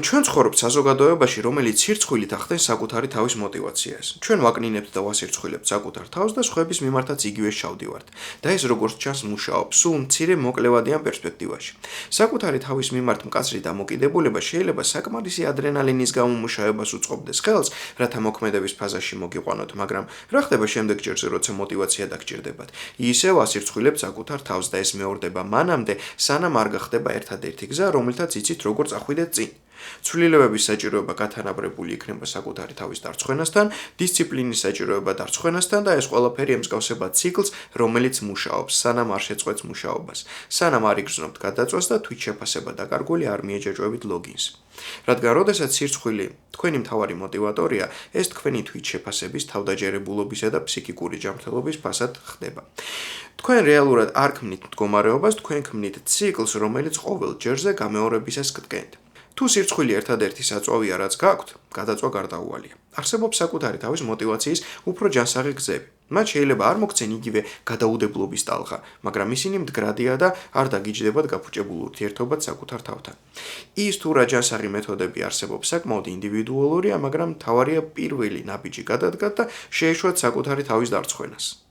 ჩვენ ცხოვრობთ საზოგადოებაში, რომელიც სირცხვილით ახდენს საკუთარი თავის мотивაციას. ჩვენ ვაკნინებთ და ვასირცხვილებთ საკუთარ თავს და სხვების მიმართაც იგივე შავდივართ. და ეს როგორც ჩანს მუშაობს, სულ მცირე მოკლევადიან პერსპექტივაში. საკუთარი თავის მიმართ მკაცრი დამოკიდებულება შეიძლება საკმარისი ადრენალინის გამომუშავებას უწყობდეს ხელს, რათა მოქმედების ფაზაში მოგიყვანოთ, მაგრამ რა ხდება შემდეგ ჯერზე, როცა мотивაცია დაგჭირდებათ? ისევ ასირცხვილებთ საკუთარ თავს და ეს მეორდება მანამდე, სანამ არ გახდება ერთადერთი გზა, რომელთაც იცით როგორ წახვიდეთ წინ. ცვლილებების საჭიროება გათანაბრებული იქნება საკუთარი თავის დარწმუნებასთან, დისციპლინის საჭიროება დარწმუნებასთან და ეს ყველაფერი ემსგავსება ციკლს, რომელიც მუშაობს, სანამ არ შეწყვეტს მუშაობას, სანამ არ იგრძნობთ გადაწვას და თვით შეფასება დაკარგული არ მიეჯაჭვებით ლოგინს. რადგან როდესაც სირცხვილი თქვენი მთავარი мотиваტორია, ეს თქვენი თვით შეფასების, თავდაჯერებულობისა და ფსიქიკური ჯანმრთელობის ფასად ხდება. თქვენ რეალურად არ ქმნით მდგომარეობას, თქვენ ქმნით ციკლს, რომელიც ყოველ ჯერზე გამეორებისას გდგენთ. თუ სირცხვილი ერთადერთი საწვავია, რაც გაქვთ, გადაწვა გარდაუვალია. არსებობს საკუთარი თავის мотивაციის უფრო ჯანსაღი გზები. მათ შეიძლება არ მოგცენ იგივე გადაუდებლობის ტალღა, მაგრამ ისინი მდგრადია და არ დაგიჯდებათ გაფუჭებულ ურთიერთობად საკუთარ თავთან. ის თუ რა ჯანსაღი მეთოდები არსებობს, საკმაოდ ინდივიდუალურია, მაგრამ მთავარია პირველი ნაბიჯი გადადგათ და შეეშვათ საკუთარი თავის დარწმუნებას.